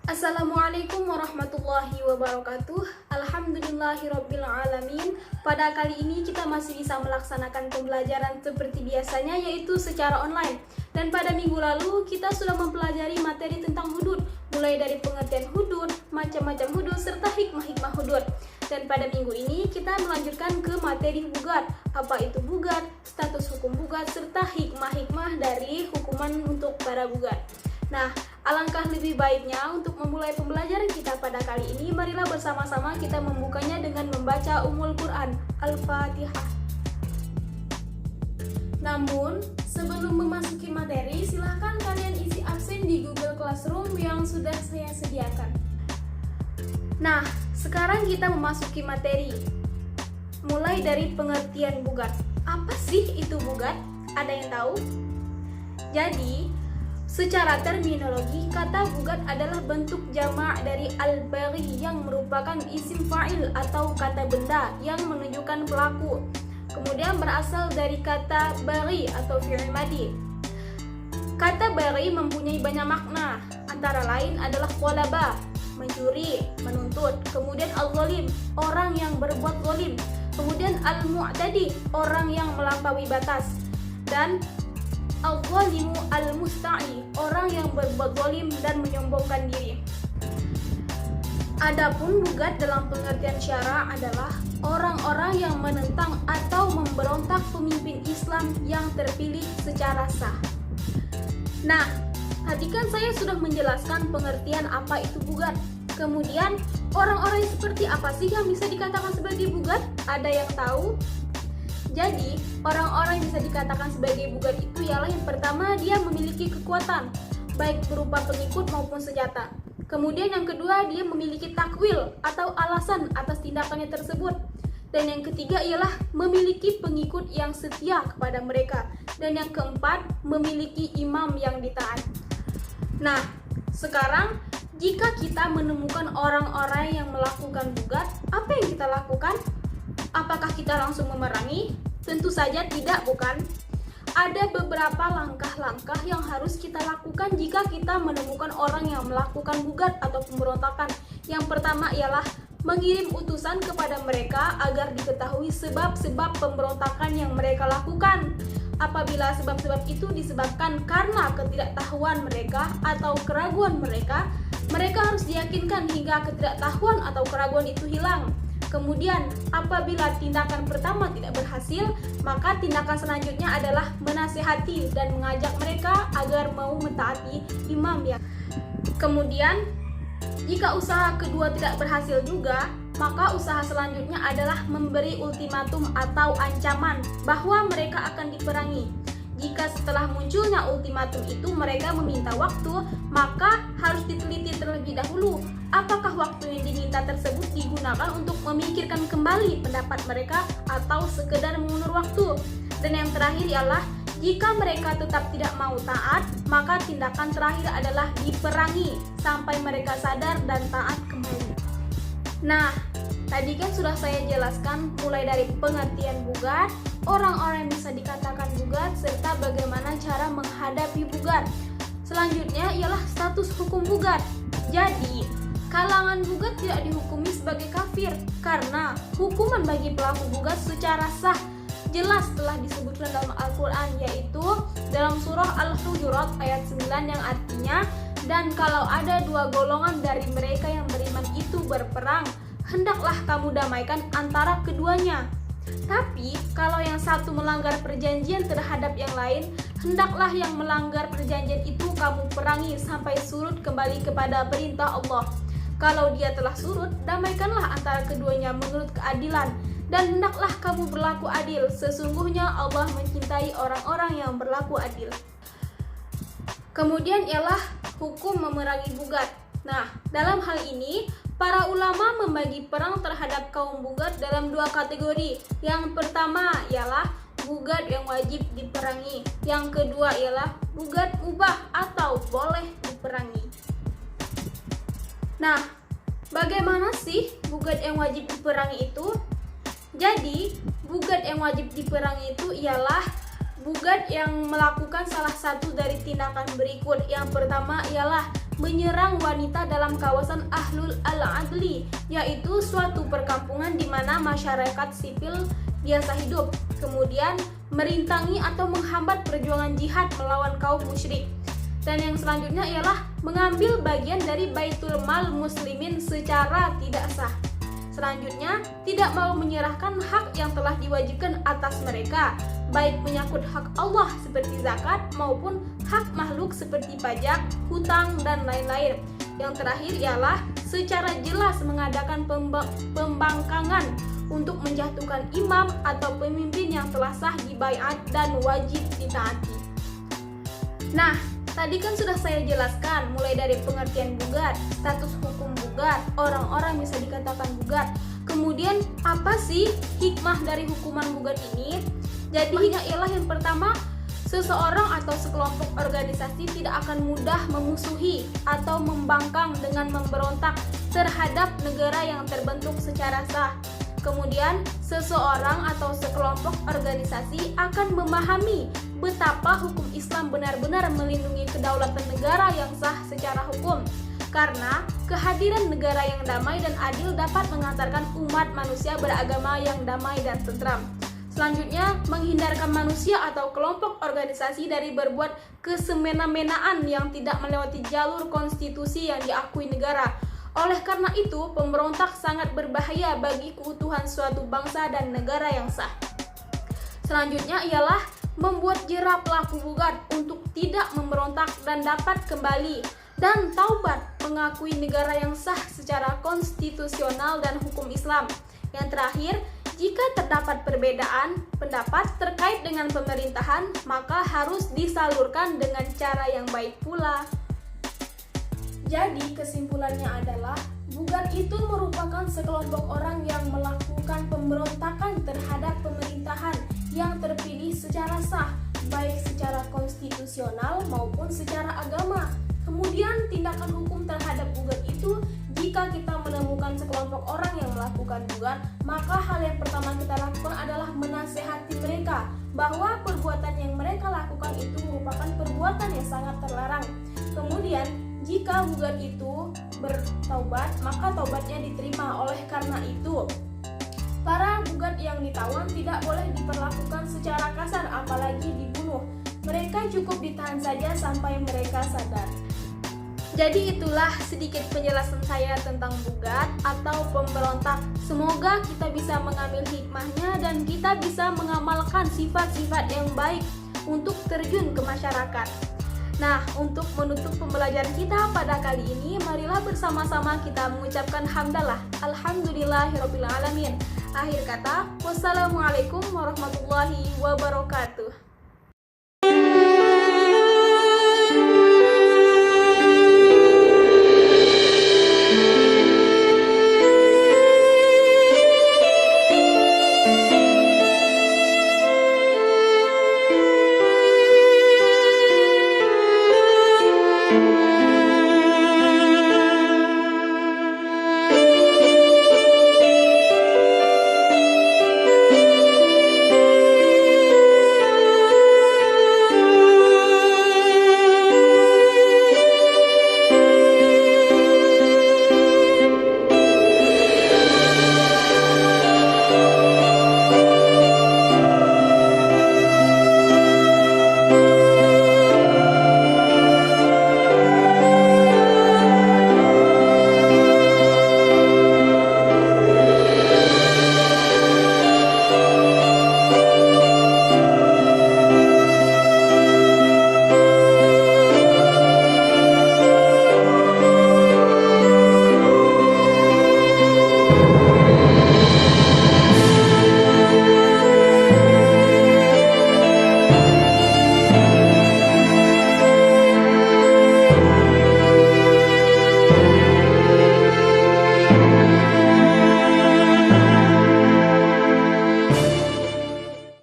Assalamualaikum warahmatullahi wabarakatuh. Alhamdulillahirabbil alamin. Pada kali ini kita masih bisa melaksanakan pembelajaran seperti biasanya, yaitu secara online. Dan pada minggu lalu kita sudah mempelajari materi tentang hudud, mulai dari pengertian hudud, macam-macam hudud, serta hikmah-hikmah hudud. Dan pada minggu ini kita melanjutkan ke materi bugat. Apa itu bugat, status hukum bugat, serta hikmah-hikmah dari hukuman untuk para bugat. Nah, alangkah lebih baiknya untuk memulai pembelajaran kita pada kali ini, marilah bersama-sama kita membukanya dengan membaca Ummul Quran, Al-Fatihah. Namun, sebelum memasuki materi, silahkan kalian isi absen di Google Classroom yang sudah saya sediakan. Nah, sekarang kita memasuki materi. Mulai dari pengertian bugat. Apa sih itu bugat? Ada yang tahu? Jadi, secara terminologi, kata bugat adalah bentuk jamak dari al-baghi yang merupakan isim fa'il atau kata benda yang menunjukkan pelaku. Kemudian berasal dari kata baghi atau fi'il madi. Kata baghi mempunyai banyak makna, antara lain adalah qalaba, mencuri, menuntut. Kemudian al-zalim, orang yang berbuat zalim. Kemudian al-mu'tadi, orang yang melampaui batas. Dan al-zalimu al-musta'i, orang yang berbuat zalim dan menyombongkan diri. Adapun bugat dalam pengertian syara adalah orang-orang yang menentang atau memberontak pemimpin Islam yang terpilih secara sah. Nah, tadi kan saya sudah menjelaskan pengertian apa itu bugat. Kemudian, orang-orang seperti apa sih yang bisa dikatakan sebagai bugat? Ada yang tahu? Jadi, orang-orang yang bisa dikatakan sebagai bugat itu ialah yang pertama, dia memiliki kekuatan, baik berupa pengikut maupun senjata. Kemudian yang kedua, dia memiliki takwil atau alasan atas tindakannya tersebut. Dan yang ketiga ialah memiliki pengikut yang setia kepada mereka. Dan yang keempat, memiliki imam yang ditaat. Nah, sekarang jika kita menemukan orang-orang yang melakukan bugat, apa yang kita lakukan? Apakah kita langsung memerangi? Tentu saja tidak, bukan? Ada beberapa langkah-langkah yang harus kita lakukan jika kita menemukan orang yang melakukan bugat atau pemberontakan. Yang pertama ialah mengirim utusan kepada mereka agar diketahui sebab-sebab pemberontakan yang mereka lakukan. Apabila sebab-sebab itu disebabkan karena ketidaktahuan mereka atau keraguan mereka, mereka harus diyakinkan hingga ketidaktahuan atau keraguan itu hilang. Kemudian, apabila tindakan pertama tidak berhasil, maka tindakan selanjutnya adalah menasihati dan mengajak mereka agar mau mentaati imam ya. Kemudian, jika usaha kedua tidak berhasil juga, maka usaha selanjutnya adalah memberi ultimatum atau ancaman bahwa mereka akan diperangi. Jika setelah munculnya ultimatum itu mereka meminta waktu, maka harus diteliti terlebih dahulu apakah waktu yang diminta tersebut digunakan untuk memikirkan kembali pendapat mereka atau sekedar mengulur waktu. Dan yang terakhir ialah jika mereka tetap tidak mau taat, maka tindakan terakhir adalah diperangi sampai mereka sadar dan taat kembali. Nah, tadi kan sudah saya jelaskan mulai dari pengertian bugat, orang-orang yang bisa dikatakan bugat, serta bagaimana cara menghadapi bugat. Selanjutnya ialah status hukum bugat. Jadi, kalangan bugat tidak dihukumi sebagai kafir karena hukuman bagi pelaku bugat secara sah jelas telah disebutkan dalam Al-Quran, yaitu dalam surah Al-Hujurat ayat 9 yang artinya, dan kalau ada dua golongan dari mereka yang beriman itu berperang, hendaklah kamu damaikan antara keduanya. Tapi kalau yang satu melanggar perjanjian terhadap yang lain, hendaklah yang melanggar perjanjian itu kamu perangi sampai surut kembali kepada perintah Allah. Kalau dia telah surut, damaikanlah antara keduanya menurut keadilan, dan hendaklah kamu berlaku adil. Sesungguhnya Allah mencintai orang-orang yang berlaku adil. Kemudian ialah hukum memerangi bugat. Nah, dalam hal ini para ulama membagi perang terhadap kaum bugat dalam dua kategori. Yang pertama ialah bugat yang wajib diperangi. Yang kedua ialah bugat mubah atau boleh diperangi. Nah, bagaimana sih bugat yang wajib diperangi itu? Jadi, bugat yang wajib diperangi itu ialah bugat yang melakukan salah satu dari tindakan berikut. Yang pertama ialah menyerang wanita dalam kawasan Ahlul Al-Adli, yaitu suatu perkampungan di mana masyarakat sipil biasa hidup, kemudian merintangi atau menghambat perjuangan jihad melawan kaum musyrik. Dan yang selanjutnya ialah mengambil bagian dari Baitul Mal Muslimin secara tidak sah. Selanjutnya, tidak mau menyerahkan hak yang telah diwajibkan atas mereka, baik menyangkut hak Allah seperti zakat maupun hak makhluk seperti pajak, hutang, dan lain-lain. Yang terakhir ialah secara jelas mengadakan pembangkangan untuk menjatuhkan imam atau pemimpin yang telah sah dibaiat dan wajib ditaati. Nah, tadi kan sudah saya jelaskan mulai dari pengertian bugat, status hukum bugat, orang-orang bisa dikatakan bugat. Kemudian apa sih hikmah dari hukuman bugat ini? Jadi ialah yang pertama, seseorang atau sekelompok organisasi tidak akan mudah memusuhi atau membangkang dengan memberontak terhadap negara yang terbentuk secara sah. Kemudian, seseorang atau sekelompok organisasi akan memahami betapa hukum Islam benar-benar melindungi kedaulatan negara yang sah secara hukum. Karena kehadiran negara yang damai dan adil dapat mengantarkan umat manusia beragama yang damai dan tentram. Selanjutnya, menghindarkan manusia atau kelompok organisasi dari berbuat kesemena-menaan yang tidak melewati jalur konstitusi yang diakui negara. Oleh karena itu, pemberontak sangat berbahaya bagi keutuhan suatu bangsa dan negara yang sah. Selanjutnya ialah membuat jera pelaku bugat untuk tidak memberontak dan dapat kembali dan taubat mengakui negara yang sah secara konstitusional dan hukum Islam. Yang terakhir, jika terdapat perbedaan pendapat terkait dengan pemerintahan, maka harus disalurkan dengan cara yang baik pula. Jadi kesimpulannya adalah bugat itu merupakan sekelompok orang yang melakukan pemberontakan terhadap pemerintahan yang terpilih secara sah, baik secara konstitusional maupun secara agama. Kemudian tindakan hukum terhadap bugat itu, jika kita menemukan sekelompok orang yang melakukan bugat, maka hal yang pertama kita lakukan adalah menasehati mereka bahwa perbuatan yang mereka lakukan itu merupakan perbuatan yang sangat terlarang. Kemudian jika bugat itu bertaubat, maka taubatnya diterima. Oleh karena itu, para bugat yang ditawan tidak boleh diperlakukan secara kasar, apalagi dibunuh. Mereka cukup ditahan saja sampai mereka sadar. Jadi itulah sedikit penjelasan saya tentang bugat atau pemberontak. Semoga kita bisa mengambil hikmahnya dan kita bisa mengamalkan sifat-sifat yang baik untuk terjun ke masyarakat. Nah, untuk menutup pembelajaran kita pada kali ini, marilah bersama-sama kita mengucapkan hamdalah. Alhamdulillahirrabbilalamin. Akhir kata, wassalamualaikum warahmatullahi wabarakatuh.